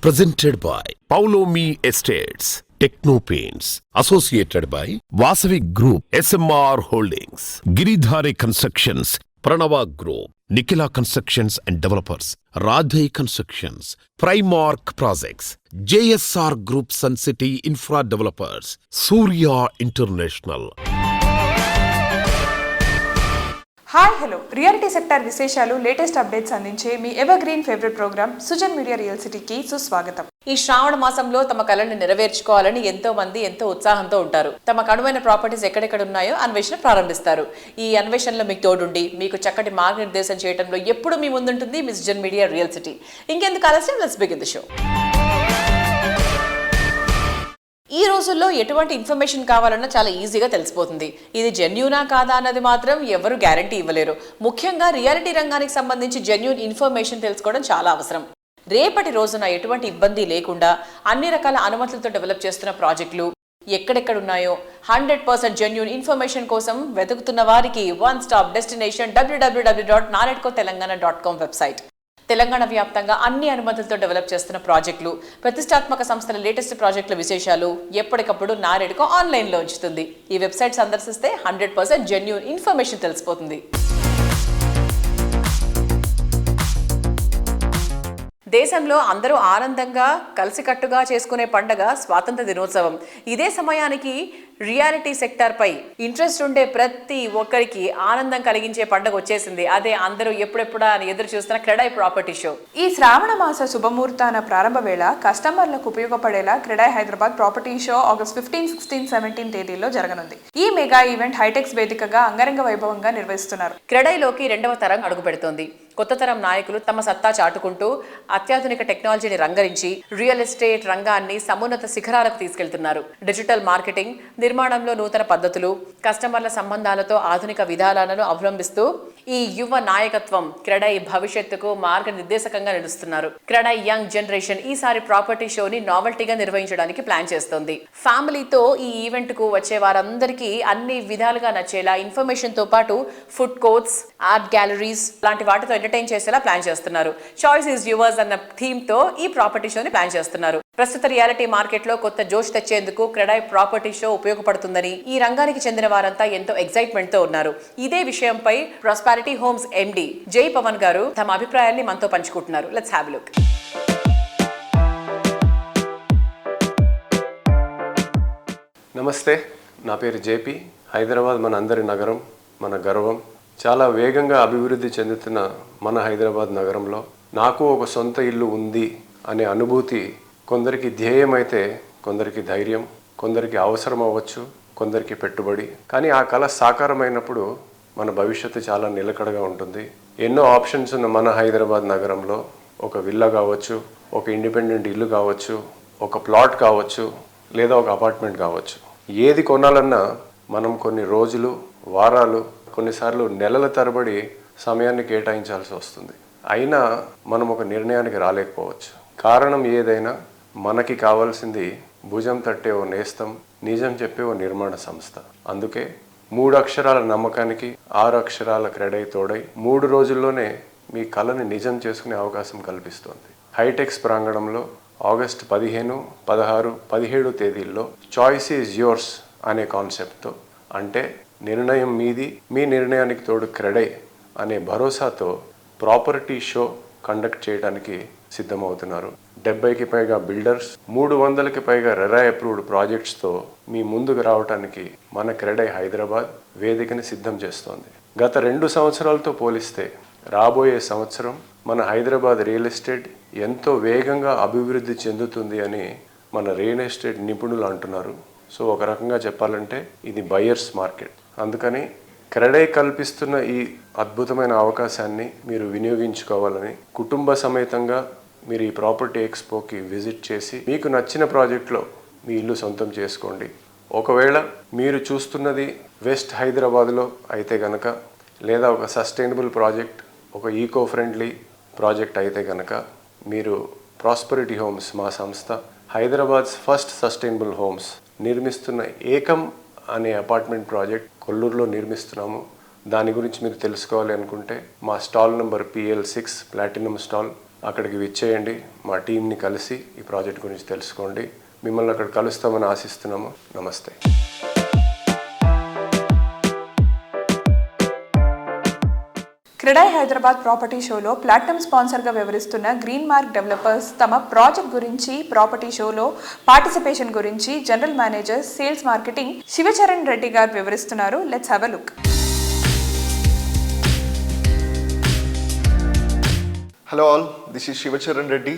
presented by Paulomi Estates, Techno Paints, associated by Vasavi Group, SMR Holdings, Giridhare Constructions, Pranava Group, Nikhila Constructions and Developers, Radhe Constructions, Primark Projects, JSR Group Sun City Infra Developers, Surya International. Hi hello reality sector విశేషాలు latest updates అందించే మీ evergreen favourite programme Sujan media real సిటీకి సుస్వాగతం. ఈ శ్రావణ మాసంలో తమ కళలను నెరవేర్చుకోవాలని ఎంతో మంది ఎంతో ఉత్సాహంతో ఉంటారు. తమ కనువైన ప్రాపర్టీస్ ఎక్కడెక్కడ ఉన్నాయో అన్వేషణ ప్రారంభిస్తారు. ఈ అన్వేషణలో మీకు తోడుండి మీకు చక్కటి మార్గనిర్దేశం చేయడంలో ఎప్పుడు మీ ముందుంటుంది మీ సుజన్ మీడియా రియల్ సిటీ. ఇంకెందుకు ఆలస్యం, లెట్స్ బిగిన్ ది షో. ఈ రోజుల్లో ఎటువంటి ఇన్ఫర్మేషన్ కావాలన్నా చాలా ఈజీగా తెలిసిపోతుంది. ఇది జెన్యూనా కాదా అన్నది మాత్రం ఎవరు గ్యారంటీ ఇవ్వలేరు. ముఖ్యంగా రియాలిటీ రంగానికి సంబంధించి జెన్యూన్ ఇన్ఫర్మేషన్ తెలుసుకోవడం చాలా అవసరం. రేపటి రోజున ఎటువంటి ఇబ్బంది లేకుండా అన్ని రకాల అనుమతులతో డెవలప్ చేస్తున్న ప్రాజెక్టులు ఎక్కడెక్కడ ఉన్నాయో 100% జెన్యూన్ ఇన్ఫర్మేషన్ కోసం వెతుకుతున్న వారికి one stop destination www.naredcotelangaana.com website. Telangana వ్యాప్తంగా అన్ని అనుమతులతో డెవలప్ చేస్తున్న ప్రాజెక్టులు, ప్రతిష్టాత్మక సంస్థల లేటెస్ట్ ప్రాజెక్టుల విశేషాలు ఎప్పటికప్పుడు నారెడ్కో ఆన్లైన్లో ఉంచుతుంది. ఈ వెబ్సైట్ సందర్శిస్తే 100% జెన్యూన్ ఇన్ఫర్మేషన్ తెలిసిపోతుంది. దేశంలో అందరూ ఆనందంగా కలిసికట్టుగా చేసుకునే పండగ స్వాతంత్ర దినోత్సవం. ఇదే సమయానికి రియాలిటీ సెక్టార్ పై ఇంట్రెస్ట్ ఉండే ప్రతి ఒక్కరికి ఆనందం కలిగించే పండుగ వచ్చేసింది. అదే అందరూ ఎప్పుడెప్పుడా అని ఎదురు చూస్తున్న క్రెడాయ్ ప్రాపర్టీ షో. ఈ శ్రావణ మాస శుభముహూర్తాన ప్రారంభ వేళ కస్టమర్లకు ఉపయోగపడేలా CREDAI Hyderabad property show August 15, 16, 17 తేదీల్లో జరగనుంది. ఈ మెగా ఈవెంట్ హైటెక్స్ వేదికగా అంగరంగ వైభవంగా నిర్వహిస్తున్నారు. క్రెడాయ్లోకి 2వ తరం అడుగు పెడుతోంది. కొత్త తరం నాయకులు తమ సత్తా చాటుకుంటూ అత్యాధునిక టెక్నాలజీని రంగరించి రియల్ ఎస్టేట్ రంగాన్ని సమున్నత శిఖరాలకు తీసుకెళ్తున్నారు. డిజిటల్ మార్కెటింగ్, నిర్మాణంలో నూతన పద్ధతులు, కస్టమర్ల సంబంధాలతో ఆధునిక విధానాలను అవలంబిస్తూ ఈ యువ నాయకత్వం క్రెడాయ్ భవిష్యత్తుకు మార్గనిర్దేశకంగా నిలుస్తున్నారు. క్రెడాయ్ యంగ్ జనరేషన్ ఈసారి ప్రాపర్టీ షోని నావెల్టీగా నిర్వహించడానికి ప్లాన్ చేస్తోంది. ఫ్యామిలీతో ఈ ఈవెంట్ కు వచ్చే వారందరికీ అన్ని విధాలుగా నచ్చేలా ఇన్ఫర్మేషన్ తో పాటు ఫుడ్ కోర్ట్స్, ఆర్ట్ గ్యాలరీస్ లాంటి వాటితో ఎంటర్టైన్ చేసేలా ప్లాన్ చేస్తున్నారు. చాయిస్ ఈజ్ యువర్స్ అన్న థీమ్ తో ఈ ప్రాపర్టీ షోని ప్లాన్ చేస్తున్నారు. ప్రస్తుత రియాలిటీ మార్కెట్ లో కొత్త జోష్ తెచ్చేందుకు క్రెడాయ్ ప్రాపర్టీ షో ఉపయోగపడుతుందని ఈ రంగానికి చెందిన వారంతా ఎంతో ఎక్సైట్మెంట్ తో ఉన్నారు. ఇదే విషయంపై ప్రాస్పారిటీ హోమ్స్ ఎండి జై పవన్ గారు తమ అభిప్రాయాన్ని మనతో పంచుకుంటున్నారు. Let's have a look. నమస్తే, నా పేరు జేపీ. హైదరాబాద్ మన అందరి నగరం, మన గర్వం. చాలా వేగంగా అభివృద్ధి చెందుతున్న మన హైదరాబాద్ నగరంలో నాకు ఒక సొంత ఇల్లు ఉంది అనే అనుభూతి కొందరికి ధ్యేయం అయితే కొందరికి ధైర్యం, కొందరికి అవసరం అవ్వచ్చు, కొందరికి పెట్టుబడి. కానీ ఆ కళ సాకారమైనప్పుడు మన భవిష్యత్తు చాలా నిలకడగా ఉంటుంది. ఎన్నో ఆప్షన్స్ ఉన్న మన హైదరాబాద్ నగరంలో ఒక విల్లా కావచ్చు, ఒక ఇండిపెండెంట్ ఇల్లు కావచ్చు, ఒక ప్లాట్ కావచ్చు, లేదా ఒక అపార్ట్మెంట్ కావచ్చు. ఏది కొనాలన్నా మనం కొన్ని రోజులు, వారాలు, కొన్నిసార్లు నెలల తరబడి సమయాన్ని కేటాయించాల్సి వస్తుంది. అయినా మనం ఒక నిర్ణయానికి రాలేకపోవచ్చు. కారణం ఏదైనా మనకి కావాల్సింది భుజం తట్టే ఓ నేస్తం, నిజం చెప్పే ఓ నిర్మాణ సంస్థ. అందుకే 3 అక్షరాల నమ్మకానికి 6 అక్షరాల క్రెడాయ్ తోడై 3 రోజుల్లోనే మీ కళని నిజం చేసుకునే అవకాశం కల్పిస్తోంది. హైటెక్స్ ప్రాంగణంలో ఆగస్ట్ 15, 16, 17 తేదీల్లో చాయిస్ ఈజ్ యోర్స్ అనే కాన్సెప్ట్తో, అంటే నిర్ణయం మీది, మీ నిర్ణయానికి తోడు క్రెడాయ్ అనే భరోసాతో ప్రాపర్టీ షో కండక్ట్ చేయడానికి సిద్ధమవుతున్నారు. 70కి పైగా బిల్డర్స్, 300కి పైగా రెరా అప్రూవ్డ్ ప్రాజెక్ట్స్తో మీ ముందుకు రావడానికి మన క్రెడాయ్ హైదరాబాద్ వేదికని సిద్ధం చేస్తోంది. గత 2 సంవత్సరాలతో పోలిస్తే రాబోయే సంవత్సరం మన హైదరాబాద్ రియల్ ఎస్టేట్ ఎంతో వేగంగా అభివృద్ధి చెందుతుంది అని మన రియల్ ఎస్టేట్ నిపుణులు అంటున్నారు. సో ఒక రకంగా చెప్పాలంటే ఇది బయర్స్ మార్కెట్. అందుకని క్రెడాయ్ కల్పిస్తున్న ఈ అద్భుతమైన అవకాశాన్ని మీరు వినియోగించుకోవాలని కుటుంబ సమేతంగా మీరు ఈ ప్రాపర్టీ ఎక్స్పోకి విజిట్ చేసి మీకు నచ్చిన ప్రాజెక్ట్లో మీ ఇల్లు సొంతం చేసుకోండి. ఒకవేళ మీరు చూస్తున్నది వెస్ట్ హైదరాబాద్లో అయితే కనుక, లేదా ఒక సస్టైనబుల్ ప్రాజెక్ట్, ఒక ఈకో ఫ్రెండ్లీ ప్రాజెక్ట్ అయితే కనుక, మీరు ప్రాస్పరిటీ హోమ్స్, మా సంస్థ హైదరాబాద్స్ ఫస్ట్ సస్టైనబుల్ హోమ్స్ నిర్మిస్తున్న ఏకం అనే అపార్ట్మెంట్ ప్రాజెక్ట్ కొల్లూరులో నిర్మిస్తున్నాము. దాని గురించి మీరు తెలుసుకోవాలి అనుకుంటే మా stall number PL6 platinum stall అక్కడికి విచ్చేయండి, మా టీంని కలిసి ఈ ప్రాజెక్ట్ గురించి తెలుసుకోండి. మిమ్మల్ని అక్కడ కలుస్తామని ఆశిస్తున్నాము. నమస్తే. క్రెడాయ్ హైదరాబాద్ ప్రాపర్టీ షోలో ప్లాటినం స్పాన్సర్గా వ్యవహరిస్తున్న గ్రీన్ మార్క్ డెవలపర్స్ తమ ప్రాజెక్ట్ గురించి, ప్రాపర్టీ షోలో పార్టిసిపేషన్ గురించి general manager sales marketing Shivacharan Reddy గారు వివరిస్తున్నారు. Let's have a look. Hello all, this is Shivacharan Reddy,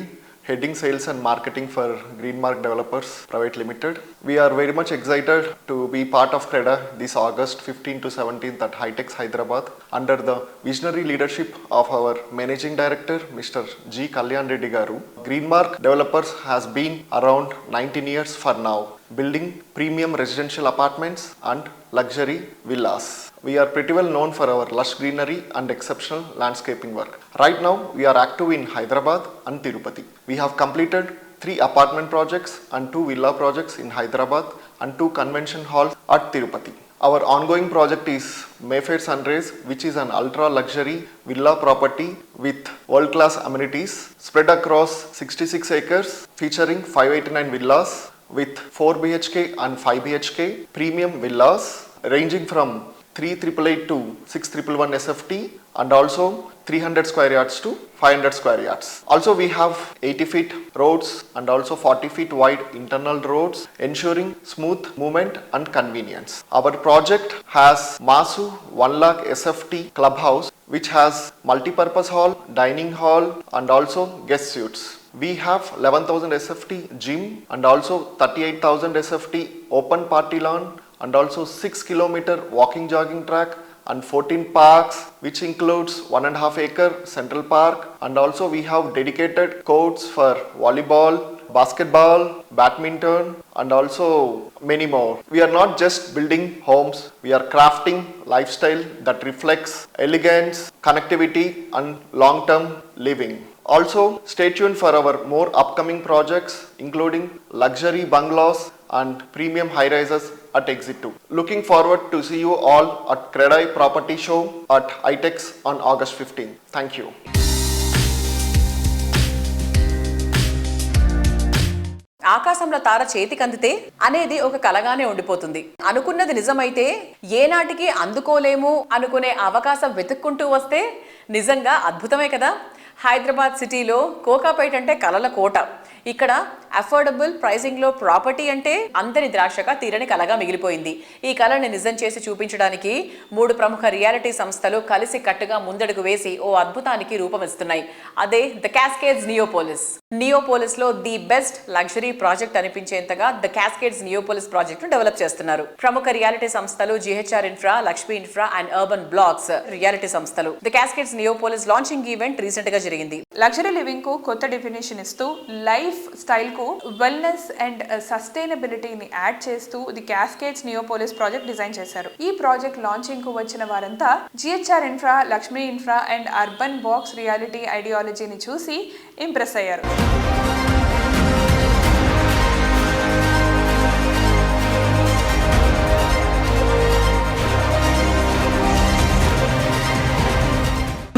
heading sales and marketing for Greenmark Developers Private Limited. We are very much excited to be part of CREDA this August 15 to 17th at Hitex Hyderabad under the visionary leadership of our Managing Director Mr. G. Kalyan Reddy Garu. Greenmark Developers has been around 19 years for now, building premium residential apartments and luxury villas. We are pretty well known for our lush greenery and exceptional landscaping work. Right now, we are active in Hyderabad and Tirupati. We have completed 3 apartment projects and 2 villa projects in Hyderabad and 2 convention halls at Tirupati. Our ongoing project is Mayfair Sunrise, which is an ultra luxury villa property with world-class amenities spread across 66 acres, featuring 589 villas with 4 BHK and 5 BHK premium villas ranging from 3,888 to 6,111 SFT and also 300 square yards to 500 square yards. Also we have 80 feet roads and also 40 feet wide internal roads, ensuring smooth movement and convenience. Our project has Masu 1 lakh SFT clubhouse which has multi-purpose hall, dining hall and also guest suites. We have 11,000 SFT gym and also 38,000 SFT open party lawn and also 6 kilometer walking jogging track and 14 parks which includes 1.5 acre central park, and also we have dedicated courts for volleyball, basketball, badminton and also many more. We are not just building homes, we are crafting lifestyle that reflects elegance, connectivity and long-term living. Also stay tuned for our more upcoming projects including luxury bungalows and premium high-rises at Exit 2. Looking forward to see you all at Credai Property Show at Hitex on August 15. Thank you. ఆకాశంలో తార చేతికందితే అనేది ఒక కలగానే ఉండిపోతుంది. అనుకున్నది నిజమైతే ఏనాటికి అందుకోలేము అనుకునే అవకాశం వెతుక్కుంటూ వస్తే నిజంగా అద్భుతమే కదా. హైదరాబాద్ సిటీలో కోకాపేట అంటే కలల కోట. ఇక్కడ అఫోర్డబుల్ ప్రైసింగ్లో ప్రాపర్టీ అంటే అందరి ద్రాక్షగా తీరని కలగా మిగిలిపోయింది. ఈ కళని నిజం చేసి చూపించడానికి 3 ప్రముఖ రియాలిటీ సంస్థలు కలిసి కట్టుగా ముందడుగు వేసి ఓ అద్భుతానికి రూపమిస్తున్నాయి. అదే ద క్యాస్కేడ్స్ నియోపోలిస్. నియోపోలిస్లో ది బెస్ట్ లగ్జరీ ప్రాజెక్ట్ అనిపించేంతగా ద క్యాస్కేడ్స్ నియోపోలిస్ ప్రాజెక్ట్ను డెవలప్ చేస్తున్నారు. ప్రముఖ రియాలిటీ సంస్థలు GHR Infra, Lakshmi Infra and Urban Blocks Reality సంస్థలు. The Cascades Neopolis launching event recent గా జరిగింది. లగ్జరీ లివింగ్ కు కొత్త డెఫినేషన్ ఇస్తూ లైఫ్ స్టైల్ కు వెల్నెస్ అండ్ సస్టైనబిలిటీని యాడ్ చేస్తూ the Cascades Neopolis project design చేశారు. ఈ ప్రాజెక్ట్ లాంచింగ్ కు వచ్చిన వారంతా GHR Infra, Lakshmi Infra and urban box reality ఐడియాలజీని చూసి ఇంప్రెస్ అయ్యారు.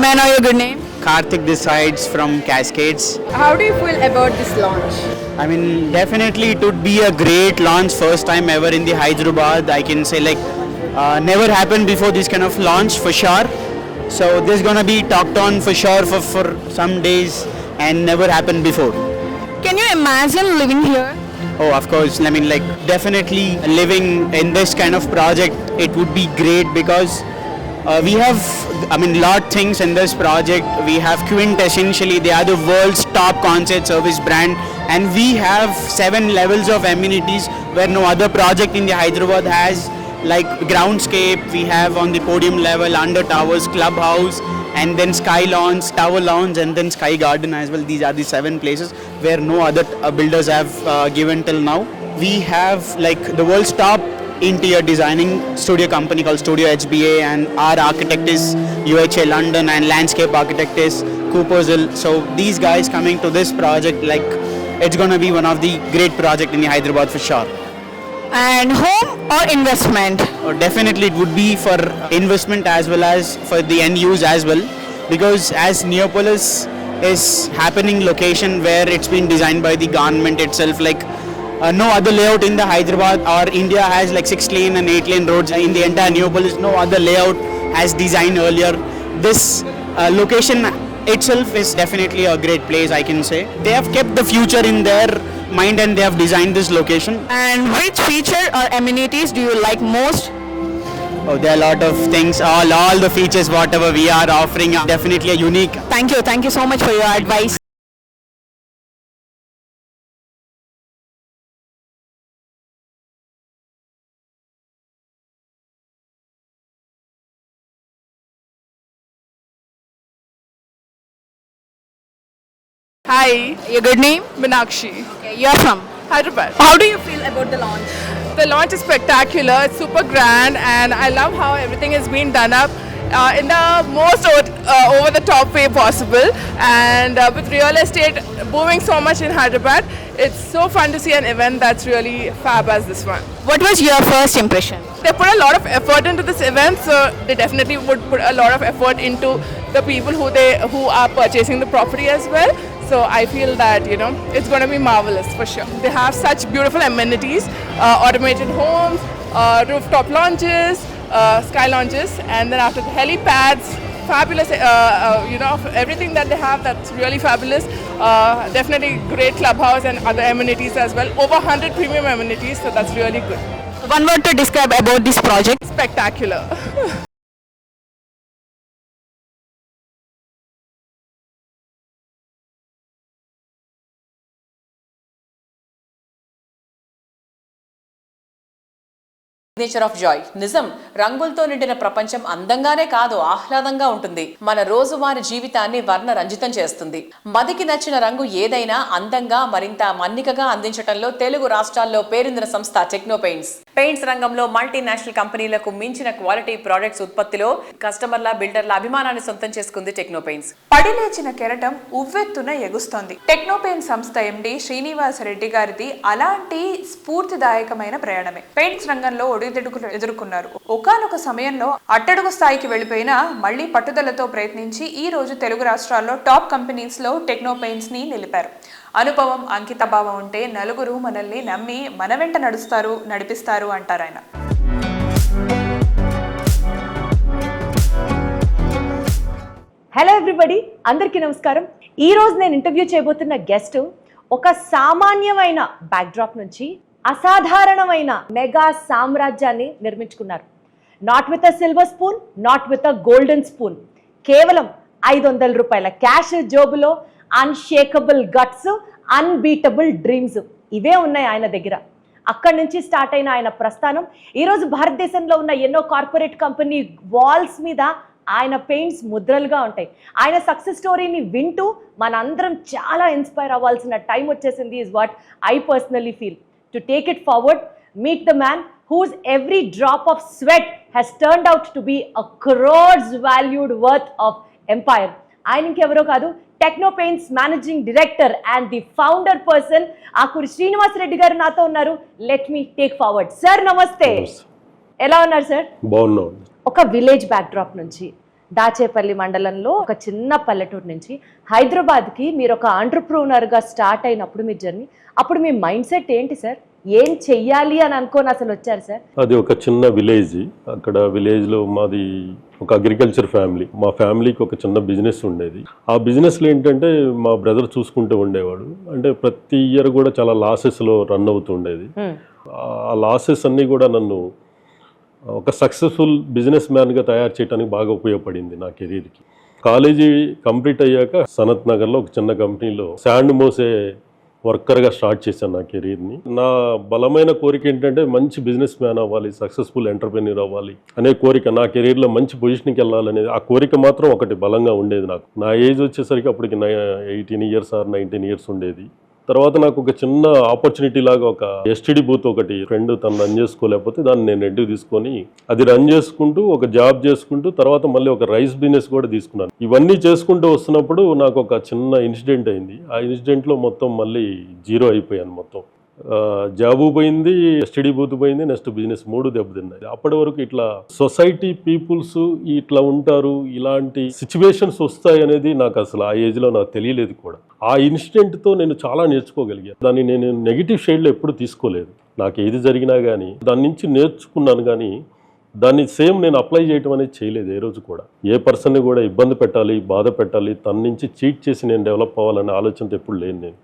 May I know your good name? Karthik decides from Cascades. How do you feel about this launch? I mean, definitely it would be a great launch, first time ever in the Hyderabad. I can say never happened before this kind of launch for sure. So this is gonna be talked on for sure for some days and never happened before. Can you imagine living here? Oh, of course. I mean, definitely living in this kind of project, it would be great because we have, lot things in this project. We have Quint, essentially, they are the world's top concert service brand, and we have 7 levels of amenities where no other project in the Hyderabad has, like groundscape, we have on the podium level, under towers, clubhouse, and then sky lawns, tower lawns, and then sky garden as well. These are the 7 places where no other builders have given till now. We have the world's top interior designing studio company called Studio HBA, and our architect is UHA London, and landscape architect is Cooper's Hill. So these guys coming to this project, it's gonna be one of the great project in the Hyderabad for sure. And home or investment? Definitely it would be for investment as well as for the end use as well, because as Neopolis is happening location where it's been designed by the government itself. Like no other layout in the Hyderabad or India has like 6-lane and 8-lane roads in the entire Neopolis. No other layout has designed earlier. This location itself is definitely a great place, I can say. They have kept the future in their mind and they have designed this location. And which feature or amenities do you like most? Oh, there are a lot of things. All the features whatever we are offering are definitely a unique. Thank you so much for your advice. Hi, Your good name? Meenakshi, Okay, you're from. Hyderabad. How do you feel about the launch? The launch is spectacular, it's super grand, and I love how everything is being done up in the most over the top way possible. And with real estate booming so much in Hyderabad, it's so fun to see an event that's really fab as this one. What was your first impression? They put a lot of effort into this event, so they definitely would put a lot of effort into the people who are purchasing the property as well. So I feel that it's going to be marvelous for sure. They have such beautiful amenities, automated homes, rooftop lounges, sky lounges, and then after the helipads, fabulous. Everything that they have, that's really fabulous. Definitely great clubhouse and other amenities as well. Over 100 premium amenities, so that's really good. One word to describe about this project. Spectacular. Nature of Joy. నిజం, రంగులతో నిండిన ప్రపంచం అందంగానే కాదు ఆహ్లాదంగా ఉంటుంది. మన రోజువారీ జీవితాన్ని వర్ణ రంజితం చేస్తుంది. మదికి నచ్చిన రంగు ఏదైనా అందంగా మరింత మన్నికగా అందించడంలో తెలుగు రాష్ట్రాల్లో పేరొందిన సంస్థ టెక్నో పెయింట్స్. పెయింట్స్ రంగంలో మల్టీనేషనల్ కంపెనీలకు మించిన క్వాలిటీ ప్రొడక్ట్స్ ఉత్పత్తిలో కస్టమర్ల బిల్డర్ల అభిమానాన్ని సొంతం చేసుకుంది టెక్నో పెయింట్స్. పడిలేచిన కెరటం ఉవ్వెత్తున ఎగుస్తోంది. టెక్నోపెయిన్ సంస్థ ఎండి శ్రీనివాస్ రెడ్డి గారిది అలాంటి స్ఫూర్తిదాయకమైన ప్రయాణమే. పెయింట్స్ రంగంలో ఒడిదుడుకులు ఎదుర్కొన్నారు. ఒకానొక సమయంలో అట్టడుగు స్థాయికి వెళ్లిపోయిన మళ్లీ పట్టుదలతో ప్రయత్నించి ఈ రోజు తెలుగు రాష్ట్రాల్లో టాప్ కంపెనీస్ లో టెక్నోపెయిన్స్ ని నిలిపారు. అనుభవం, అంకితభావం ఉంటే నలుగురు మనల్ని నమ్మి మన వెంట నడిపిస్తారు అంటారు ఆయన. హలో ఎవ్రీబడి, అందరికీ నమస్కారం. ఈరోజు నేను ఇంటర్వ్యూ చేయబోతున్న గెస్ట్ ఒక సామాన్యమైన బ్యాక్డ్రాప్ నుంచి అసాధారణమైన మెగా సామ్రాజ్యాన్ని నిర్మించుకున్నారు. Not with a silver spoon, not with a golden spoon. కేవలం 500 రూపాయల క్యాష్ జోబులో అన్షేకబుల్ గట్స్, అన్బీటబుల్ డ్రీమ్స్ ఇవే ఉన్నాయి ఆయన దగ్గర. అక్కడి నుంచి స్టార్ట్ అయిన ఆయన ప్రస్థానం ఈరోజు భారతదేశంలో ఉన్న ఎన్నో కార్పొరేట్ కంపెనీ వాల్స్ మీద ఆయన పెయింట్స్ ముద్రలుగా ఉంటాయి. ఆయన సక్సెస్ స్టోరీని వింటూ మనందరం చాలా ఇన్స్పైర్ అవ్వాల్సిన టైం వచ్చేసింది is what I personally feel. To take it forward, meet the man whose every drop of sweat has turned out to be a crores valued worth of empire. ఆయనకి ఎవరో కాదు, techno paints managing director and the founder person Akuri Srinivas Reddy గారు నాతో ఉన్నారు. Let me take forward. Sir నమస్తే, ఎలా ఉన్నారు sir? బాగున్నాం. ఒక విలేజ్ బ్యాక్డ్రాప్ నుంచి, దాచేపల్లి మండలంలో ఒక చిన్న పల్లెటూరు నుంచి హైదరాబాద్కి మీరు ఒక ఆంటర్ప్రూనర్గా స్టార్ట్ అయినప్పుడు మీ జర్నీ, అప్పుడు మీ మైండ్ సెట్ ఏంటి సార్? ఏం చెయ్యాలి అని అనుకోని అసలు వచ్చారు సార్? అది ఒక చిన్న విలేజ్. అక్కడ విలేజ్లో మాది ఒక అగ్రికల్చర్ ఫ్యామిలీ. మా ఫ్యామిలీకి ఒక చిన్న బిజినెస్ ఉండేది. ఆ బిజినెస్లో ఏంటంటే మా బ్రదర్ చూసుకుంటూ ఉండేవాడు. అంటే ప్రతి ఇయర్ కూడా చాలా లాసెస్లో రన్ అవుతుండేది. ఆ లాసెస్ అన్నీ కూడా నన్ను ఒక సక్సెస్ఫుల్ బిజినెస్ మ్యాన్గా తయారు చేయడానికి బాగా ఉపయోగపడింది నా కెరీర్కి. కాలేజీ కంప్లీట్ అయ్యాక సనత్ నగర్లో ఒక చిన్న కంపెనీలో శాండ్ మోసే వర్కర్గా స్టార్ట్ చేశాను నా కెరీర్ని. నా బలమైన కోరిక ఏంటంటే మంచి బిజినెస్ మ్యాన్ అవ్వాలి, సక్సెస్ఫుల్ ఎంటర్ప్రెన్యూర్ అవ్వాలి అనే కోరిక. నా కెరీర్లో మంచి పొజిషన్కి వెళ్ళాలనేది ఆ కోరిక మాత్రం ఒకటి బలంగా ఉండేది నాకు. నా ఏజ్ వచ్చేసరికి అప్పటికి 18 ఇయర్స్ ఆర్ 19 ఇయర్స్ ఉండేది. తర్వాత నాకు ఒక చిన్న ఆపర్చునిటీ లాగా ఒక ఎస్టీడీ బూత్ ఒకటి ఫ్రెండ్ తను రన్ చేసుకోలేకపోతే దాన్ని నేను రెడ్డి తీసుకొని అది రన్ చేసుకుంటూ ఒక జాబ్ చేసుకుంటూ తర్వాత మళ్ళీ ఒక రైస్ బిజినెస్ కూడా తీసుకున్నాను. ఇవన్నీ చేసుకుంటూ వస్తున్నప్పుడు నాకు ఒక చిన్న ఇన్సిడెంట్ అయింది. ఆ ఇన్సిడెంట్లో మొత్తం మళ్ళీ జీరో అయిపోయాను మొత్తం. జాబు పోయింది, ఎస్టీడీ బూత్ పోయింది, నెక్స్ట్ బిజినెస్ 3 దెబ్బతిన్నాయి. అప్పటి వరకు ఇట్లా సొసైటీ పీపుల్స్ ఇట్లా ఉంటారు, ఇలాంటి సిచ్యువేషన్స్ వస్తాయి అనేది నాకు అసలు ఆ ఏజ్లో నాకు తెలియలేదు కూడా. ఆ ఇన్సిడెంట్తో నేను చాలా నేర్చుకోగలిగాను. దాన్ని నేను నెగిటివ్ షేడ్లో ఎప్పుడు తీసుకోలేదు. నాకు ఏది జరిగినా కానీ దాని నుంచి నేర్చుకున్నాను, కానీ దాన్ని సేమ్ నేను అప్లై చేయడం అనేది చేయలేదు ఏ రోజు కూడా. ఏ పర్సన్ని కూడా ఇబ్బంది పెట్టాలి, బాధ పెట్టాలి, తన నుంచి చీట్ చేసి నేను డెవలప్ అవ్వాలనే ఆలోచనతో ఎప్పుడు లేను. నేను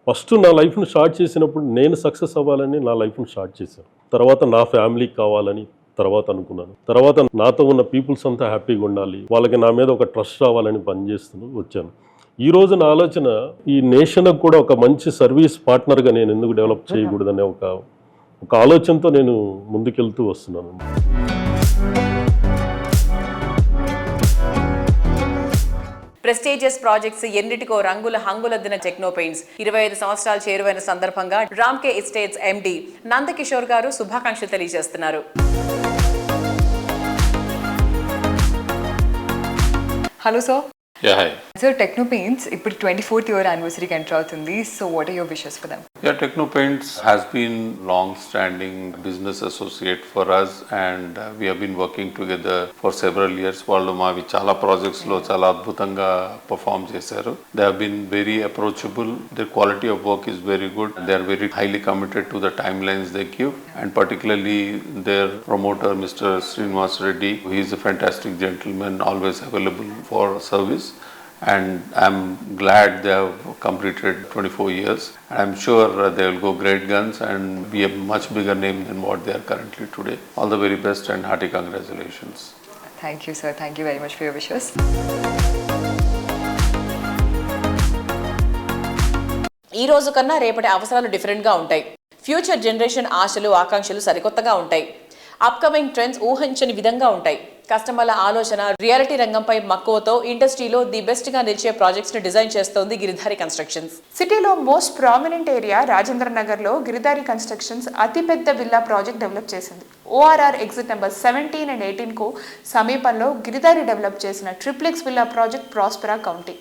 ఫస్ట్ నా లైఫ్ను స్టార్ట్ చేసినప్పుడు నేను సక్సెస్ అవ్వాలని నా లైఫ్ను స్టార్ట్ చేశాను. తర్వాత నా ఫ్యామిలీకి కావాలని తర్వాత అనుకున్నాను. తర్వాత నాతో ఉన్న పీపుల్స్ అంతా హ్యాపీగా ఉండాలి, వాళ్ళకి నా మీద ఒక ట్రస్ట్ రావాలని పనిచేస్తూ వచ్చాను. ఈరోజు నా ఆలోచన ఈ నేషన్కి కూడా ఒక మంచి సర్వీస్ పార్ట్నర్గా నేను ఎందుకు డెవలప్ చేయకూడదనే ఒక ఆలోచనతో నేను ముందుకెళ్తూ వస్తున్నాను. ప్రెస్టీజియస్ ప్రాజెక్ట్స్ ఎన్నిటికో రంగుల హంగులద్దిన టెక్నో పెయింట్స్ 25 సంవత్సరాలు చేరువైన సందర్భంగా రామ్కే ఎస్టేట్స్ ఎండి నందకిషోర్ గారు శుభాకాంక్షలు తెలియజేస్తున్నారు. Hello sir. Yeah, hi. Sir, Techno Paints, ఇప్పుడు 24th year anniversary కి ఎంటర్ అవుతుంది. So what are your wishes for them? Yeah, Techno Paints has been long-standing business associate for us, and we have been working together for several years. వాళ్ళు మావి చాలా projects లో చాలా అద్భుతంగా perform చేశారు. They have been very approachable. Their quality of work is very good. They are very highly committed to the timelines they give, and particularly their promoter, Mr. Srinivas Reddy. He is a fantastic gentleman, always available for service. And I'm glad they have completed 24 years. I'm sure they will go great guns and be a much bigger name than what they are currently today. All the very best and hearty congratulations. Thank you, sir. Thank you very much for your wishes. ఈ రోజు కన్నా రేపటి అవసరాలు డిఫరెంట్గా ఉంటాయి. Future generation ఆశలు ఆకాంక్షలు సరికొత్తగా ఉంటాయి. అప్కమింగ్ ట్రెండ్స్ ఊహించని విధంగా ఉంటాయి. కస్టమర్ల ఆలోచన రియాలిటీ రంగంపై మక్కువతో ఇండస్ట్రీలో ది బెస్ట్ గా నిలిచే ప్రాజెక్ట్స్ ని డిజైన్ చేస్తోంది గిరిధారి కన్స్ట్రక్షన్స్. సిటీలో most prominent area Rajendra Nagar లో గిరిధారి కన్స్ట్రక్షన్స్ అతిపెద్ద విల్లా ప్రాజెక్ట్ డెవలప్ చేసింది. ORR ఎగ్జిట్ నెంబర్ 17 and 18 కు సమీపంలో గిరిధారి డెవలప్ చేసిన triplex villa project Prospera county.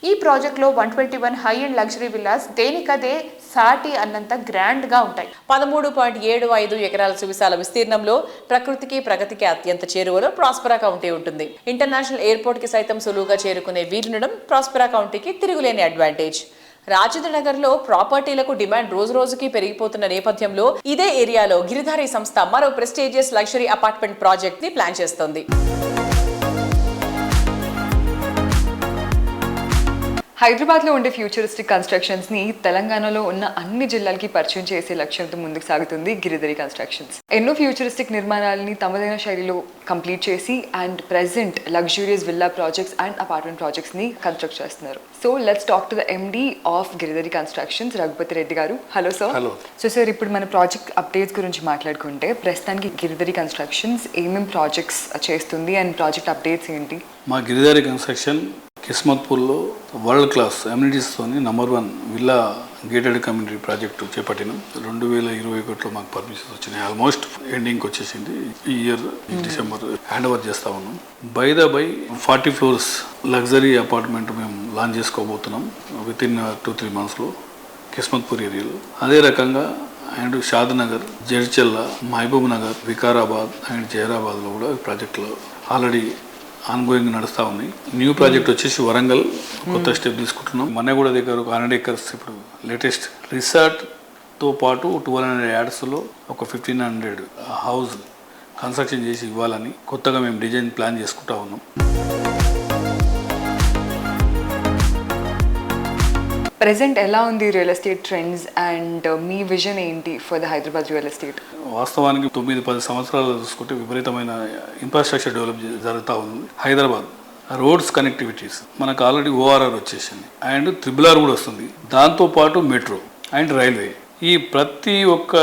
ఈ ప్రాజెక్ట్లో 121 హై అండ్ లగ్జరీ విల్లాస్ దేనికదే సాటి అన్నంత గ్రాండ్ గా ఉంటాయి. 13.75 ఎకరాల సువిశాల విస్తీర్ణంలో ప్రకృతికి ప్రగతికి అత్యంత చేరువలో ప్రాస్పెరా కౌంటీ ఉంటుంది. ఇంటర్నేషనల్ ఎయిర్పోర్ట్ కి సైతం సులువుగా చేరుకునే వీలుండడం ప్రాస్పెరా కౌంటీకి తిరుగులేని అడ్వాంటేజ్. రాజేంద్ర నగర్ లో ప్రాపర్టీలకు డిమాండ్ రోజు రోజుకి పెరిగిపోతున్న నేపథ్యంలో ఇదే ఏరియాలో గిరిధారి సంస్థ మరో ప్రెస్టీజియస్ లగ్జరీ అపార్ట్మెంట్ ప్రాజెక్ట్ ని ప్లాన్ చేస్తోంది. హైదరాబాద్లో ఉండే ఫ్యూచరిస్టిక్ కన్స్ట్రక్షన్స్ని తెలంగాణలో ఉన్న అన్ని జిల్లాలకి పరిచయం చేసే లక్ష్యంతో ముందుకు సాగుతుంది గిరిధారి కన్స్ట్రక్షన్స్. ఎన్నో ఫ్యూచరిస్టిక్ నిర్మాణాలని తమదైన శైలిలో కంప్లీట్ చేసి and present luxurious villa projects and apartment ప్రాజెక్ట్స్ని కన్స్ట్రక్ట్ చేస్తున్నారు. So let's talk to the MD of Giridhari Constructions, Raghupathi Reddy గారు. Hello sir. Hello. So sir, ఇప్పుడు మన ప్రాజెక్ట్ అప్డేట్స్ గురించి మాట్లాడుకుంటే ప్రస్తుతానికి గిరిధారి కన్స్ట్రక్షన్స్ ఏమేమి ప్రాజెక్ట్స్ చేస్తుంది అండ్ ప్రాజెక్ట్ అప్డేట్స్ ఏంటి? మా గిరిధారి కన్స్ట్రక్షన్ కిస్మత్పూర్లో వరల్డ్ క్లాస్ అమ్యూనిటీస్తోని #1 విల్లా గేటెడ్ కమ్యూనిటీ ప్రాజెక్టు చేపట్టినాం. 2021లో మాకు పర్మిషన్స్ వచ్చినాయి. ఆల్మోస్ట్ ఎండింగ్కి వచ్చేసింది. ఈ ఇయర్ డిసెంబర్ హ్యాండ్ ఓవర్ చేస్తూ ఉన్నాం. బై 40 floors లగ్జరీ అపార్ట్మెంట్ మేము లాంచ్ చేసుకోబోతున్నాం వితిన్ 2-3 monthsలో కిస్మత్పూర్ ఏరియాలో. అదే రకంగా and Shadnagar, Jadcherla, Mahabubnagar, Vikarabad and జహీరాబాద్లో కూడా ప్రాజెక్టులు ఆల్రెడీ ఆన్గోయింగ్ నడుస్తూ ఉంది. న్యూ ప్రాజెక్ట్ వచ్చేసి వరంగల్ కొత్త స్టెప్ తీసుకుంటున్నాం. మన్నగూడ దగ్గర 100 acres ఇప్పుడు లేటెస్ట్ రిసార్ట్తో పాటు 1200 యార్డ్స్లో ఒక 1500 హౌస్ కన్స్ట్రక్షన్ చేసి ఇవ్వాలని కొత్తగా మేము డిజైన్ ప్లాన్ చేసుకుంటా ఉన్నాం. ప్రెజెంట్ ఎలా ఉంది రియల్ ఎస్టేట్ ట్రెండ్స్ అండ్ మీ విజన్ ఏంటి for the Hyderabad real estate? వాస్తవానికి 9-10 సంవత్సరాలు చూసుకుంటే విపరీతమైన ఇన్ఫ్రాస్ట్రక్చర్ డెవలప్ జరుగుతూ ఉంది. హైదరాబాద్ రోడ్స్ కనెక్టివిటీస్ మనకు ఆల్రెడీ ORR వచ్చేసింది అండ్ RRR కూడా వస్తుంది. దాంతోపాటు మెట్రో అండ్ రైల్వే, ఈ ప్రతి ఒక్క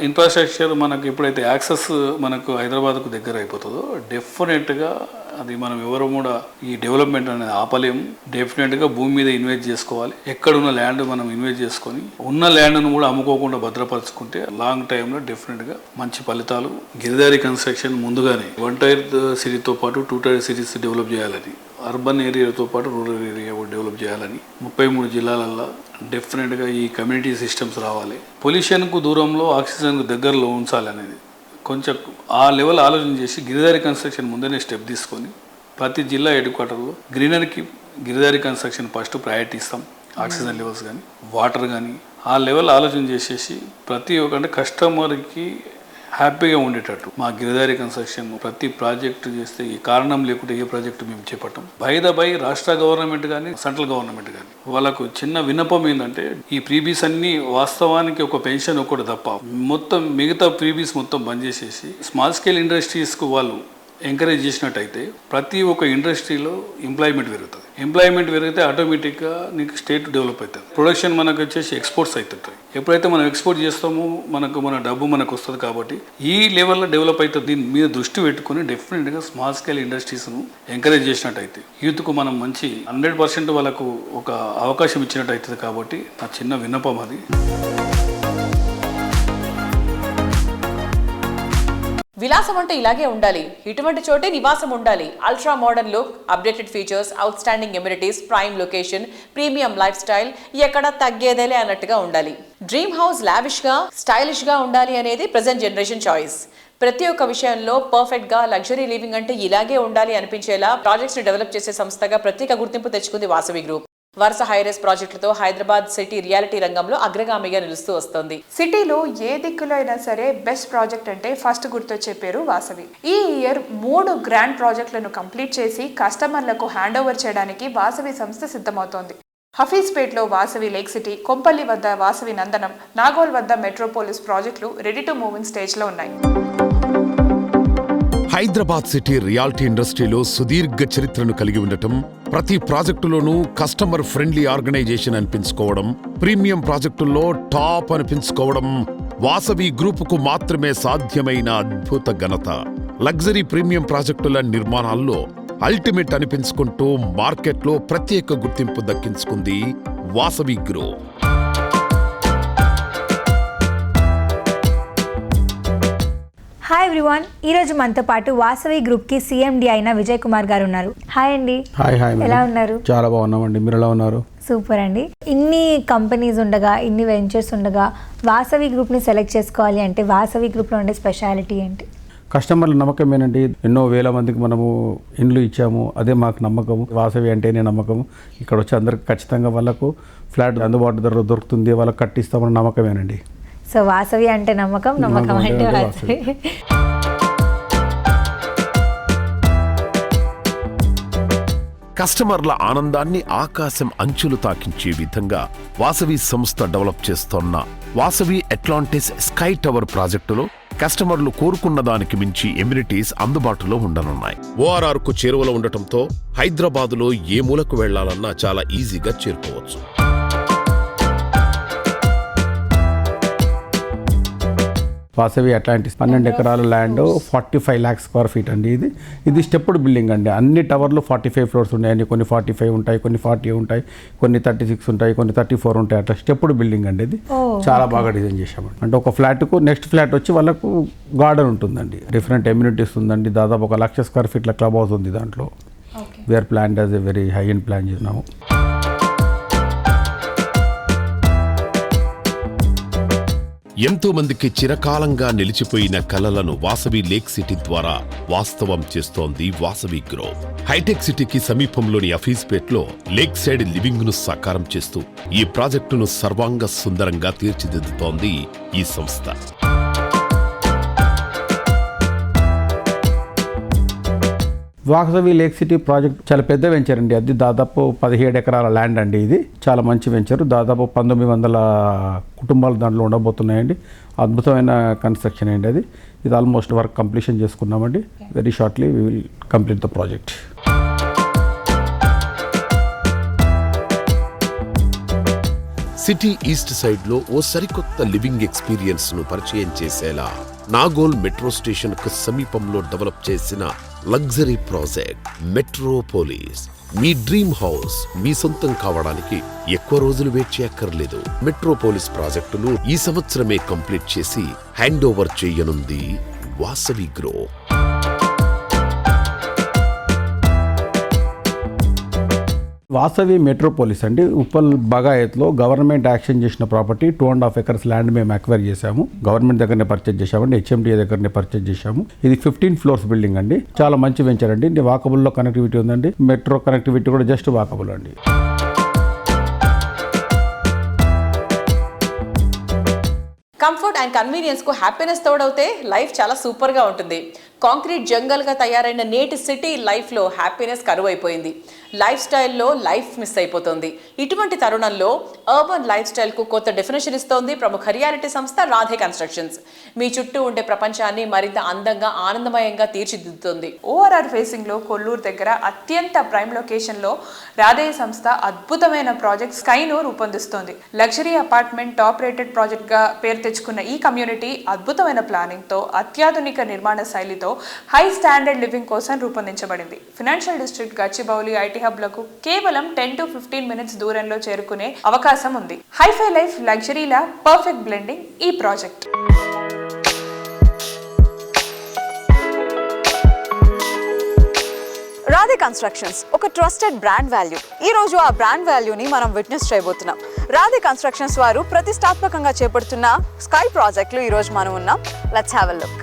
ఇన్ఫ్రాస్ట్రక్చర్ మనకు ఎప్పుడైతే యాక్సెస్ మనకు హైదరాబాద్కు దగ్గర అయిపోతుందో డెఫినెట్గా అది మనం ఎవరు కూడా ఈ డెవలప్మెంట్ అనేది ఆపలేము. డెఫినెట్గా భూమి మీద ఇన్వెస్ట్ చేసుకోవాలి. ఎక్కడున్న ల్యాండ్ మనం ఇన్వెస్ట్ చేసుకొని ఉన్న ల్యాండ్ను కూడా అమ్ముకోకుండా భద్రపరచుకుంటే లాంగ్ టైంలో డెఫినెట్గా మంచి ఫలితాలు. గిరిధారి కన్స్ట్రక్షన్ ముందుగానే 1 tier సిటీతో పాటు 2 tier సిటీస్ డెవలప్ చేయాలని అర్బన్ ఏరియాతో పాటు రూరల్ ఏరియా కూడా డెవలప్ చేయాలని 33 జిల్లాలల్లో డెఫినెట్గా ఈ కమ్యూనిటీ సిస్టమ్స్ రావాలి. పొల్యూషన్కు దూరంలో ఆక్సిజన్కు దగ్గరలో ఉంచాలనేది కొంచెం ఆ లెవెల్ ఆలోచన చేసి గిరిదారి కన్స్ట్రక్షన్ ముందనే స్టెప్ తీసుకొని ప్రతి జిల్లా హెడ్ క్వార్టర్లో గిరిదారి కన్స్ట్రక్షన్ ఫస్ట్ ప్రయారిటీ ఇస్తాం. ఆక్సిజన్ లెవెల్స్ కానీ వాటర్ కానీ ఆ లెవెల్ ఆలోచన చేసేసి ప్రతి ఒక్క అంటే కస్టమర్కి హ్యాపీగా ఉండేటట్టు మా గిరిదారి కన్స్ట్రక్షన్ ప్రతి ప్రాజెక్టు చేస్తే ఈ కారణం లేకుంటే ఏ ప్రాజెక్టు మేము చేపట్టాం. బై రాష్ట్ర గవర్నమెంట్ కానీ సెంట్రల్ గవర్నమెంట్ కానీ వాళ్ళకు చిన్న విన్నపం ఏంటంటే ఈ ప్రీబీస్ అన్ని వాస్తవానికి ఒక పెన్షన్ ఒకటి తప్ప మొత్తం మిగతా ప్రీబీస్ మొత్తం బంద్ చేసేసి స్మాల్ స్కేల్ ఇండస్ట్రీస్కు వాళ్ళు ఎంకరేజ్ చేసినట్టయితే ప్రతి ఒక్క ఇండస్ట్రీలో ఎంప్లాయ్మెంట్ పెరుగుతుంది. ఎంప్లాయ్మెంట్ పెరిగితే ఆటోమేటిక్గా నీకు స్టేట్ డెవలప్ అవుతుంది. ప్రొడక్షన్ మనకు వచ్చేసి ఎక్స్పోర్ట్స్ అవుతుంటాయి. ఎప్పుడైతే మనం ఎక్స్పోర్ట్ చేస్తామో మన డబ్బు మనకు వస్తుంది. కాబట్టి ఈ లెవెల్లో డెవలప్ అవుతుంది. దీని మీద దృష్టి పెట్టుకుని డెఫినెట్గా స్మాల్ స్కేల్ ఇండస్ట్రీస్ను ఎంకరేజ్ చేసినట్టయితే యూత్కు మనం మంచి 100% వాళ్ళకు ఒక అవకాశం ఇచ్చినట్టు అవుతుంది. కాబట్టి నా చిన్న విన్నపం అది. విలాసం అంటే ఇలాగే ఉండాలి, ఇటువంటి చోటే నివాసం ఉండాలి. Ultra modern look, updated features, out standing amenities, prime location, premium life style, ఎక్కడ తగ్గేదేలే అన్నట్టుగా ఉండాలి. డ్రీమ్ హౌస్ లావిష్ గా, స్టైలిష్ గా ఉండాలి అనేది ప్రెజెంట్ జనరేషన్ చాయిస్. ప్రతి ఒక్క విషయంలో పర్ఫెక్ట్ గా లగ్జరీ లివింగ్ అంటే ఇలాగే ఉండాలి అనిపించేలా ప్రాజెక్ట్స్ ని డెవలప్ చేసే సంస్థగా ప్రత్యేక గుర్తింపు తెచ్చుకుంది వాసవి గ్రూప్. వరుస హైరేస్ ప్రాజెక్టులతో హైదరాబాద్ సిటీ రియాలిటీ రంగంలో అగ్రగామిగా నిలుస్తూ వస్తోంది. సిటీలో ఏ దిక్కులో అయినా సరే బెస్ట్ ప్రాజెక్ట్ అంటే ఫస్ట్ గుర్తొచ్చే పేరు వాసవి. ఈ ఇయర్ 3 గ్రాండ్ ప్రాజెక్టులను కంప్లీట్ చేసి కస్టమర్లకు హ్యాండ్ ఓవర్ చేయడానికి వాసవి సంస్థ సిద్ధమవుతోంది. హఫీజ్పేట్లో వాసవి లేక్ సిటీ, కొంపల్లి వద్ద వాసవి నందనం, నాగోల్ వద్ద మెట్రోపోలిస్ ప్రాజెక్టులు ready to move in stage లో ఉన్నాయి. హైదరాబాద్ సిటీ రియాలిటీ ఇండస్ట్రీలో సుదీర్ఘ చరిత్రను కలిగి ఉండటం, ప్రతి ప్రాజెక్టులోనూ కస్టమర్ ఫ్రెండ్లీ ఆర్గనైజేషన్ అనిపించుకోవడం, ప్రీమియం ప్రాజెక్టుల్లో టాప్ అనిపించుకోవడం వాసవి గ్రూపుకు మాత్రమే సాధ్యమైన అద్భుత ఘనత. లగ్జరీ ప్రీమియం ప్రాజెక్టుల నిర్మాణాల్లో అల్టిమేట్ అనిపించుకుంటూ మార్కెట్లో ప్రత్యేక గుర్తింపు దక్కించుకుంది వాసవి గ్రూప్. హాయ్ ఎవ్రీవన్, ఈరోజు మనతో పాటు వాసవి గ్రూప్కి సిఎండి అయిన విజయ్ కుమార్ గారు ఉన్నారు. హాయ్ అండి. హాయ్. ఎలా ఉన్నారు? చాలా బాగున్నామండి. మీరు ఎలా ఉన్నారు? సూపర్ అండి. ఇన్ని కంపెనీస్ ఉండగా, ఇన్ని వెంచర్స్ ఉండగా వాసవి గ్రూప్ని సెలెక్ట్ చేసుకోవాలి అంటే వాసవి గ్రూప్లో ఉండే స్పెషాలిటీ ఏంటి? కస్టమర్ల నమ్మకమేనండి. ఎన్నో వేల మందికి మనము ఇండ్లు ఇచ్చాము, అదే మాకు నమ్మకము. వాసవి అంటేనే నమ్మకము. ఇక్కడ వచ్చి అందరికి ఖచ్చితంగా వాళ్ళకు ఫ్లాట్ అందుబాటు ధరలో దొరుకుతుంది, వాళ్ళకి కట్టిస్తామన్న నమ్మకమేనండి. సో వాసవి అంటే నమ్మకం, నమ్మకం అంటే వాసవి. కస్టమర్ల ఆనందాన్ని ఆకాశం అంచులు తాకించే విధంగా వాసవి సంస్థ డెవలప్ చేస్తోన్న వాసవి అట్లాంటిస్ స్కై టవర్ ప్రాజెక్టులో కస్టమర్లు కోరుకున్న దానికి మించి ఎమ్యూనిటీస్ అందుబాటులో ఉండనున్నాయి. ORR కు చేరువలో ఉండటంతో హైదరాబాదులో ఏ మూలకు వెళ్లాలన్నా చాలా ఈజీగా చేరుకోవచ్చు. వాసవి అట్లాంటిస్ 12 ఎకరాల ల్యాండ్, 45 lakhs స్క్వేర్ ఫీట్ అండి. ఇది స్టెప్డ్ బిల్డింగ్ అండి. అన్ని టవర్లు 45 ఫ్లోర్స్ ఉన్నాయండి. కొన్ని 45 ఉంటాయి, కొన్ని 40 ఉంటాయి, కొన్ని 36 ఉంటాయి, కొన్ని 34 ఉంటాయి. అట్లా స్టెప్డ్ బిల్డింగ్ అండి. ఇది చాలా బాగా డిజైన్ చేశామండి. అంటే ఒక ఫ్లాట్కు నెక్స్ట్ ఫ్లాట్ వచ్చి వాళ్ళకు గార్డెన్ ఉంటుందండి. డిఫరెంట్ ఎమ్యూనిటీస్ ఉందండి. దాదాపు 1 లక్ష స్క్వేర్ ఫీట్ల క్లబ్ హౌస్ ఉంది దాంట్లో. We are plan as a very high and plan చేసినాము. ఎంతో మందికి చిరకాలంగా నిలిచిపోయిన కలలను వాసవి లేక్ సిటీ ద్వారా వాస్తవం చేస్తోంది వాసవి గ్రూప్. హైటెక్ సిటీకి సమీపంలోని హఫీజ్పేట్లో లేక్ సైడ్ లివింగ్ ను సాకారం చేస్తూ ఈ ప్రాజెక్టును సర్వాంగ సుందరంగా తీర్చిదిద్దుతోంది ఈ సంస్థ. వాసవి లేక్ సిటీ ప్రాజెక్ట్ చాలా పెద్ద వెంచర్ అండి. అది దాదాపు 17 ఎకరాల ల్యాండ్ అండి. ఇది చాలా మంచి వెంచర్. దాదాపు 1900 కుటుంబాలు దాంట్లో ఉండబోతున్నాయండి. అద్భుతమైన కన్స్ట్రక్షన్ అండి అది. ఇది ఆల్మోస్ట్ వర్క్ కంప్లీషన్ చేసుకున్నామండి. Very shortly we will complete the project. City east side లో ఓ సరికొత్త లివింగ్ ఎక్స్పీరియన్స్ ను పరిచయం చేసేలా నాగోల్ మెట్రో స్టేషన్ కు సమీపంలో డెవలప్ చేసిన లగ్జరీ ప్రాజెక్ట్ మెట్రోపోలిస్. మీ డ్రీమ్ హౌస్ మీ సొంతం కావడానికి ఎక్కువ రోజులు వెయిట్ చేయక్కర్లేదు. మెట్రోపోలిస్ ప్రాజెక్టును ఈ సంవత్సరమే కంప్లీట్ చేసి హ్యాండ్ ఓవర్ చేయనుంది వాసవి గ్రూప్. వాసవి మెట్రోపోలిస్ అండి, ఉప్పల్ బగాయత్లో గవర్నమెంట్ యాక్షన్ చేసిన ప్రాపర్టీ 2.5 acres ల్యాండ్ మేము అక్వైర్ చేశాము. గవర్నమెంట్ దగ్గరనే పర్చేజ్ చేశామండి, HMDA దగ్గరనే పర్చేజ్ చేశాము. ఇది 15 floors బిల్డింగ్ అండి, చాలా మంచి వెంచర్ అండి. వాకబుల్లో కనెక్టివిటీ ఉందండి, మెట్రో కనెక్టివిటీ కూడా జస్ట్ వాకబుల్ అండి. కంఫర్ట్ అండ్ కన్వీనియన్స్ కు హ్యాపీనెస్ తోడవుతే లైఫ్ చాలా సూపర్ గా ఉంటుంది. కాంక్రీట్ జంగల్ గా తయారైన నేటి సిటీ లైఫ్ లో హ్యాపీనెస్ కరువైపోయింది. లైఫ్ స్టైల్లో లైఫ్ మిస్ అయిపోతుంది. ఇటువంటి తరుణంలో అర్బన్ లైఫ్ స్టైల్ కు కొత్త డెఫినేషన్ ఇస్తోంది ప్రముఖ రియాలిటీ సంస్థ రాధే కన్స్ట్రక్షన్స్. మీ చుట్టూ ఉండే ప్రపంచాన్ని మరింత అందంగా ఆనందమయంగా తీర్చిదిద్దుతుంది. ORR ఫేసింగ్ లో కొల్లూరు దగ్గర అత్యంత ప్రైమ్ లొకేషన్ లో రాధే సంస్థ అద్భుతమైన ప్రాజెక్ట్ స్కైను రూపొందిస్తోంది. Luxury apartment top rated project గా పేరు తెచ్చుకున్న ఈ కమ్యూనిటీ అద్భుతమైన ప్లానింగ్ తో అత్యాధునిక నిర్మాణ శైలితో హై స్టాండర్డ్ లివింగ్ కోసం రూపొందించబడింది. Financial district Gachibowli IT hub లకు కేవలం 10 to 15 minutes దూరంలో చేరుకునే అవకాశం ఉంది. హైఫై లైఫ్ లగ్జరీలా పర్ఫెక్ట్ బ్లెండింగ్ ఈ ప్రాజెక్ట్. రాధే కన్స్ట్రక్షన్స్ ఒక ట్రస్టెడ్ బ్రాండ్ వాల్యూ. ఈ రోజు ఆ బ్రాండ్ వాల్యూని మనం విట్నెస్ చేయబోతున్నాం. రాధే కన్స్ట్రక్షన్స్ వారు ప్రతిష్టాత్మకంగా చేపడుతున్న స్కై ప్రాజెక్టులు ఈ రోజు మనం ఉన్నాం. Let's have a look.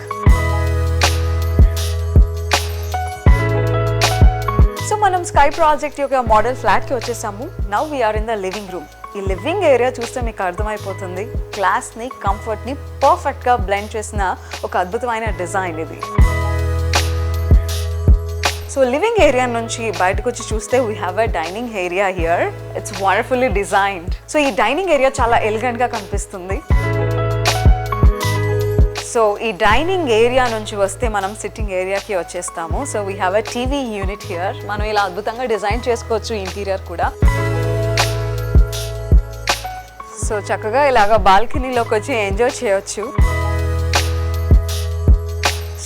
So మనం స్కై ప్రాజెక్ట్ యొక్క మోడల్ ఫ్లాట్కి వచ్చేసాము. Now we are in the living room. ఈ లివింగ్ ఏరియా చూస్తే మీకు అర్థమైపోతుంది, క్లాస్ని కంఫర్ట్ని పర్ఫెక్ట్గా బ్లెండ్ చేసిన ఒక అద్భుతమైన డిజైన్ ఇది. సో లివింగ్ ఏరియా నుంచి బయటకు వచ్చి చూస్తే we have a dining area here. It's wonderfully designed. So ఈ డైనింగ్ ఏరియా చాలా ఎలిగెంట్గా కనిపిస్తుంది. సో ఈ డైనింగ్ ఏరియా నుంచి వస్తే మనం సిట్టింగ్ ఏరియాకి వచ్చేస్తాము. So we have a TV unit here. మనం ఇలా అద్భుతంగా డిజైన్ చేసుకోవచ్చు ఇంటీరియర్ కూడా. సో చక్కగా ఇలాగ బాల్కనీలోకి వచ్చి ఎంజాయ్ చేయొచ్చు.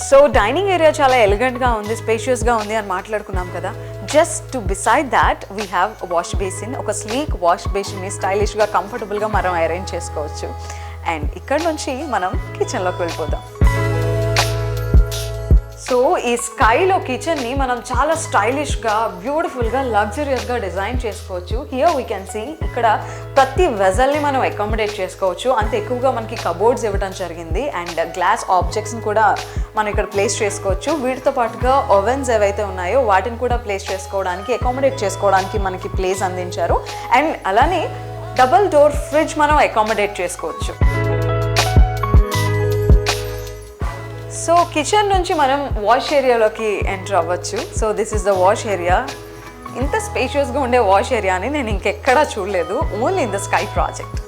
సో డైనింగ్ ఏరియా చాలా ఎలిగెంట్గా ఉంది, స్పేషియస్గా ఉంది అని మాట్లాడుకున్నాం కదా. Just to beside that we have wash basin. ఒక స్లీక్ వాష్ బేసిన్ని స్టైలిష్గా కంఫర్టబుల్గా మనం అరేంజ్ చేసుకోవచ్చు. అండ్ ఇక్కడ నుంచి మనం కిచెన్లోకి వెళ్ళిపోదాం. సో ఈ స్కైలో కిచెన్ని మనం చాలా స్టైలిష్గా, బ్యూటిఫుల్గా, లగ్జరియస్గా డిజైన్ చేసుకోవచ్చు. హియర్ వీ కెన్ సీ ఇక్కడ ప్రతి వెజల్ని మనం అకామిడేట్ చేసుకోవచ్చు. అంత ఎక్కువగా మనకి కబోర్డ్స్ ఇవ్వడం జరిగింది. అండ్ గ్లాస్ ఆబ్జెక్ట్స్ని కూడా మనం ఇక్కడ ప్లేస్ చేసుకోవచ్చు. వీటితో పాటుగా ఓవెన్స్ ఏవైతే ఉన్నాయో వాటిని కూడా ప్లేస్ చేసుకోవడానికి, అకామిడేట్ చేసుకోవడానికి మనకి ప్లేస్ అందించారు. అండ్ అలానే డబుల్ డోర్ ఫ్రిడ్జ్ మనం అకామిడేట్ చేసుకోవచ్చు. సో కిచెన్ నుంచి మనం వాష్ ఏరియాలోకి ఎంటర్ అవ్వచ్చు. So this is the wash area. ఇంత స్పేషియస్గా ఉండే వాష్ ఏరియాని నేను ఇంకెక్కడా చూడలేదు, only in the sky project.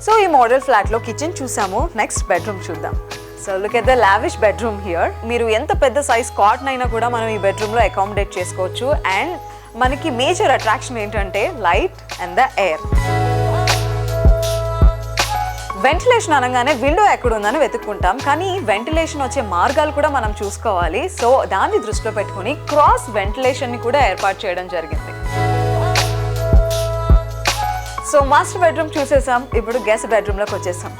So ఈ మోడల్ ఫ్లాట్లో కిచెన్ చూసాము. నెక్స్ట్ బెడ్రూమ్ చూద్దాం. So look at the lavish bedroom here. మీరు ఎంత పెద్ద సైజ్ కాట్ అయినా కూడా మనం ఈ బెడ్రూమ్లో అకామిడేట్ చేసుకోవచ్చు. అండ్ మనకి మేజర్ అట్రాక్షన్ ఏంటంటే light and the air. Ventilation అనగానే విండో ఎక్కడ ఉందని వెతుక్కుంటాం, కానీ వెంటిలేషన్ వచ్చే మార్గాలు కూడా మనం చూసుకోవాలి. సో దాన్ని దృష్టిలో పెట్టుకుని క్రాస్ వెంటిలేషన్ని కూడా ఏర్పాటు చేయడం జరిగింది. సో మాస్టర్ బెడ్రూమ్ చూసేసాం, ఇప్పుడు గెస్ట్ బెడ్రూమ్లోకి వచ్చేసాం.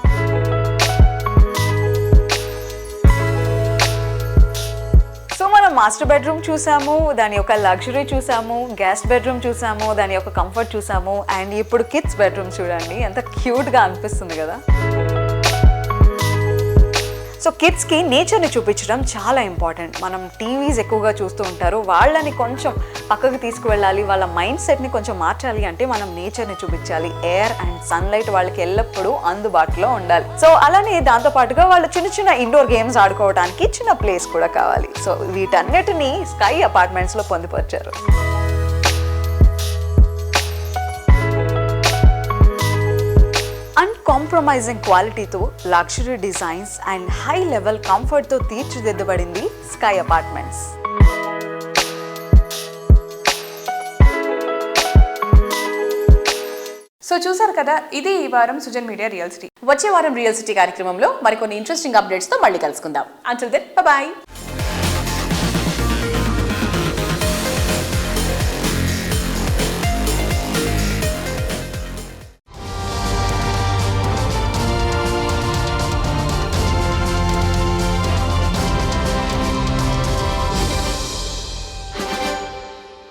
సో మనం మాస్టర్ బెడ్రూమ్ చూసాము, దాని యొక్క లగ్జరీ చూసాము, గెస్ట్ బెడ్రూమ్ చూసాము, దాని యొక్క కంఫర్ట్ చూసాము. అండ్ ఇప్పుడు కిడ్స్ బెడ్రూమ్ చూడండి, ఎంత క్యూట్గా అనిపిస్తుంది కదా. సో కిడ్స్కి నేచర్ని చూపించడం చాలా ఇంపార్టెంట్. మనం టీవీస్ ఎక్కువగా చూస్తూ ఉంటారు, వాళ్ళని కొంచెం పక్కకు తీసుకువెళ్ళాలి, వాళ్ళ మైండ్ సెట్ని కొంచెం మార్చాలి అంటే మనం నేచర్ని చూపించాలి. ఎయిర్ అండ్ సన్లైట్ వాళ్ళకి ఎల్లప్పుడూ అందుబాటులో ఉండాలి. సో అలానే దాంతోపాటుగా వాళ్ళు చిన్న చిన్న ఇండోర్ గేమ్స్ ఆడుకోవడానికి చిన్న ప్లేస్ కూడా కావాలి. సో వీటన్నిటిని స్కై అపార్ట్మెంట్స్లో పొందుపరిచారు. అన్కాంప్రమైజింగ్ క్వాలిటీతో, luxury designs and high level కంఫర్ట్తో తీర్చిదిద్దబడింది స్కై అపార్ట్మెంట్స్. సో చూసారు కదా, ఇది ఈ వారం సుజన్ మీడియా రియల్ సిటీ. వచ్చే వారం రియల్ సిటీ కార్యక్రమంలో మరికొన్ని ఇంట్రెస్టింగ్ అప్డేట్స్తో మళ్ళీ కలుసుకుందాం. Until then by.